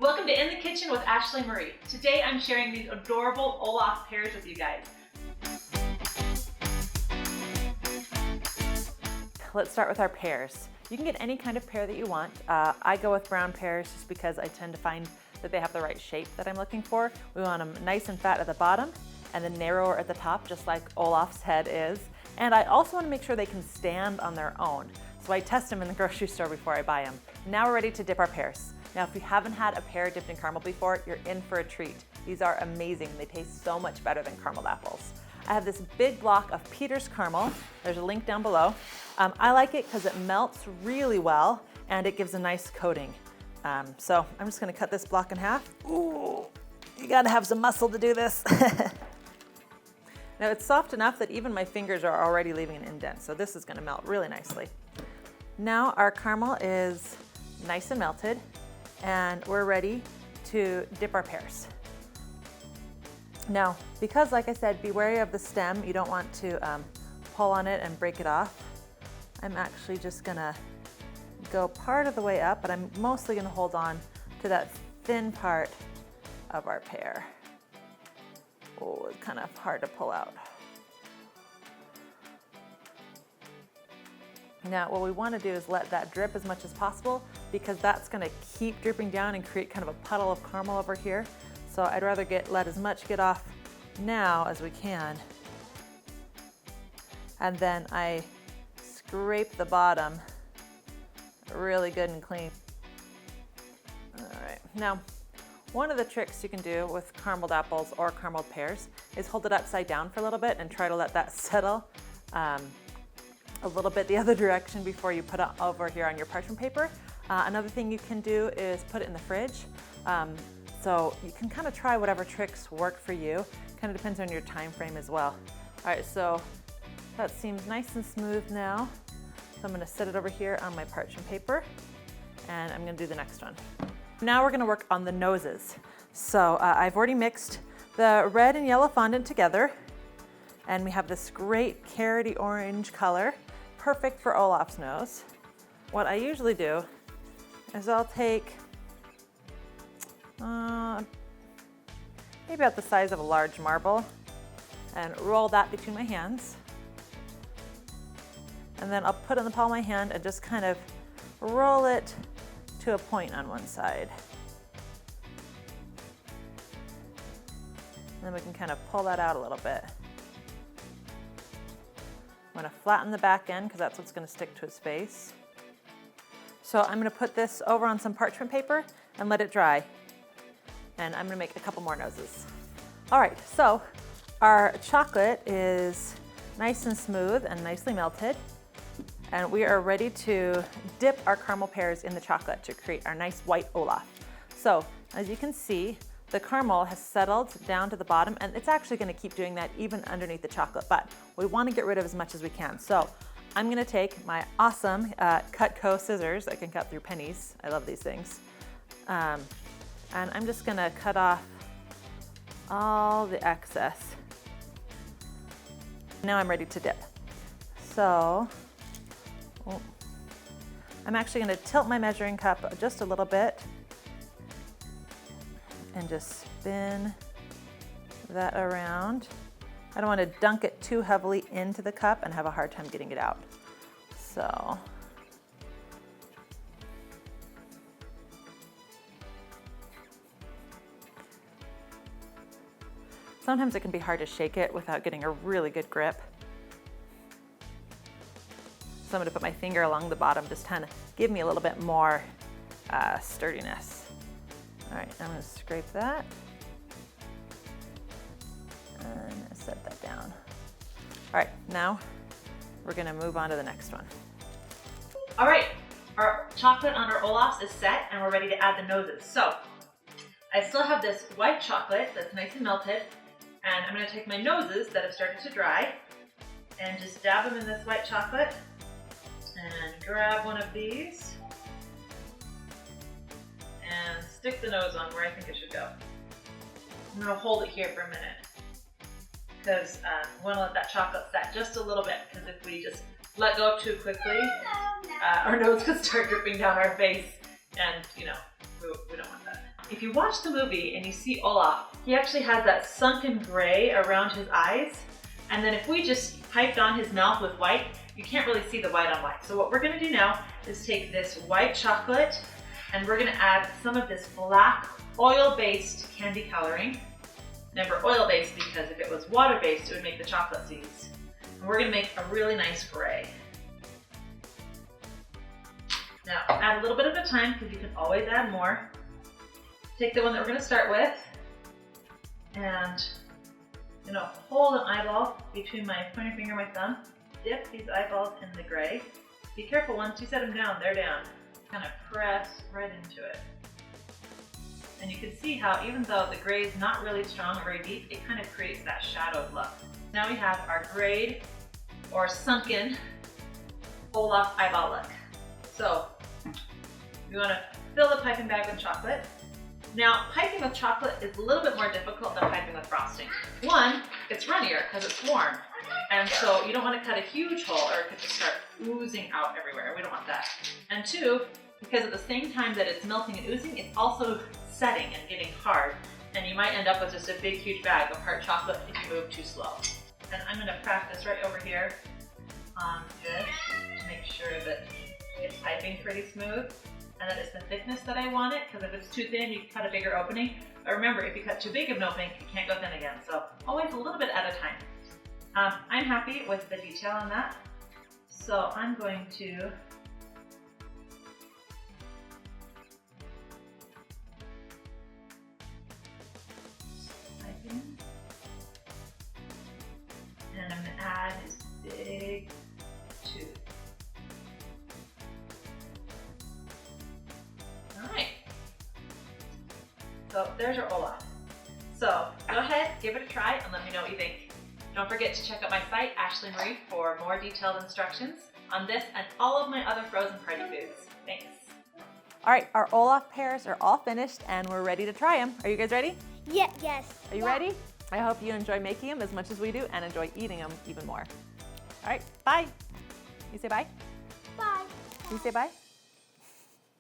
Welcome to In the Kitchen with ASHLEE Marie. Today I'm sharing these adorable Olaf pears with you guys. Let's start with our pears. You can get any kind of pear that you want. I go with brown pears just because I tend to find that they have the right shape that I'm looking for. We want them nice and fat at the bottom and then narrower at the top, just like Olaf's head is. And I also want to make sure they can stand on their own. So I test them in the grocery store before I buy them. Now we're ready to dip our pears. Now, if you haven't had a pear dipped in caramel before, you're in for a treat. These are amazing. They taste so much better than carameled apples. I have this big block of pears caramel. There's a link down below. I like it because it melts really well and it gives a nice coating. So I'm just gonna cut this block in half. Ooh, you gotta have some muscle to do this. Now it's soft enough that even my fingers are already leaving an indent, so this is gonna melt really nicely. Now our caramel is nice and melted, and we're ready to dip our pears. Now, because like I said, be wary of the stem. You don't want to pull on it and break it off. I'm actually just gonna go part of the way up, but I'm mostly gonna hold on to that thin part of our pear. Oh, it's kind of hard to pull out. Now, what we want to do is let that drip as much as possible because that's going to keep dripping down and create kind of a puddle of caramel over here. So I'd rather let as much get off now as we can. And then I scrape the bottom really good and clean. All right. Now, one of the tricks you can do with carameled apples or carameled pears is hold it upside down for a little bit and try to let that settle a little bit the other direction before you put it over here on your parchment paper. Another thing you can do is put it in the fridge. So you can kind of try whatever tricks work for you. Kind of depends on your time frame as well. All right, so that seems nice and smooth now. So I'm gonna set it over here on my parchment paper and I'm gonna do the next one. Now we're gonna work on the noses. So I've already mixed the red and yellow fondant together and we have this great carroty orange color, perfect for Olaf's nose. What I usually do is I'll take maybe about the size of a large marble and roll that between my hands. And then I'll put it in the palm of my hand and just kind of roll it to a point on one side. And then we can kind of pull that out a little bit. I'm gonna flatten the back end because that's what's gonna stick to his face. So I'm gonna put this over on some parchment paper and let it dry. And I'm gonna make a couple more noses. All right, so our chocolate is nice and smooth and nicely melted. And we are ready to dip our caramel pears in the chocolate to create our nice white Olaf. So as you can see, the caramel has settled down to the bottom and it's actually gonna keep doing that even underneath the chocolate, but we wanna get rid of as much as we can. So I'm gonna take my awesome Cutco scissors that can cut through pennies. I love these things. And I'm just gonna cut off all the excess. Now I'm ready to dip. So I'm actually gonna tilt my measuring cup just a little bit and just spin that around. I don't want to dunk it too heavily into the cup and have a hard time getting it out. So sometimes it can be hard to shake it without getting a really good grip. So I'm gonna put my finger along the bottom, just kind of give me a little bit more sturdiness. All right, I'm gonna scrape that and set that down. All right, now we're gonna move on to the next one. All right, our chocolate on our Olafs is set and we're ready to add the noses. So I still have this white chocolate that's nice and melted, and I'm gonna take my noses that have started to dry and just dab them in this white chocolate and grab one of these and stick the nose on where I think it should go. I'm gonna hold it here for a minute because we wanna let that chocolate set just a little bit, because if we just let go too quickly, our nose could start dripping down our face and, you know, we don't want that. if you watch the movie and you see Olaf, he actually has that sunken gray around his eyes. And then if we just piped on his mouth with white, you can't really see the white on white. So what we're gonna do now is take this white chocolate and we're gonna add some of this black oil-based candy coloring. Remember, oil-based because if it was water-based, it would make the chocolate seeds. And we're gonna make a really nice gray. Now, add a little bit at a time because you can always add more. Take the one that we're gonna start with and hold an eyeball between my pointer finger and my thumb. Dip these eyeballs in the gray. Be careful once you set them down, they're down. Kind of press right into it. And you can see how even though the gray is not really strong or very deep, it kind of creates that shadowed look. Now we have our grayed or sunken Olaf eyeball look. So we want to fill the piping bag with chocolate. Now, piping with chocolate is a little bit more difficult than piping with frosting. One, it's runnier because it's warm. And so you don't want to cut a huge hole or it could just start oozing out everywhere. We don't want that. And two, because at the same time that it's melting and oozing, it's also setting and getting hard. And you might end up with just a big, huge bag of hard chocolate if you move too slow. And I'm going to practice right over here on this to make sure that it's piping pretty smooth and that it's the thickness that I want it, because if it's too thin, you can cut a bigger opening. But remember, if you cut too big of an opening, you can't go thin again. So always a little bit at a time. I'm happy with the detail on that. So I'm going to pipe in. And I'm going to add this big tube. Alright. So there's your Olaf. So go ahead, give it a try, and let me know what you think. Don't forget to check out my site, ASHLEE MARIE, for more detailed instructions on this and all of my other frozen party foods. Thanks. All right, our Olaf pears are all finished and we're ready to try them. Are you guys ready? Yeah, yes. Are you ready? I hope you enjoy making them as much as we do and enjoy eating them even more. All right, bye. You say bye? Bye. You say bye?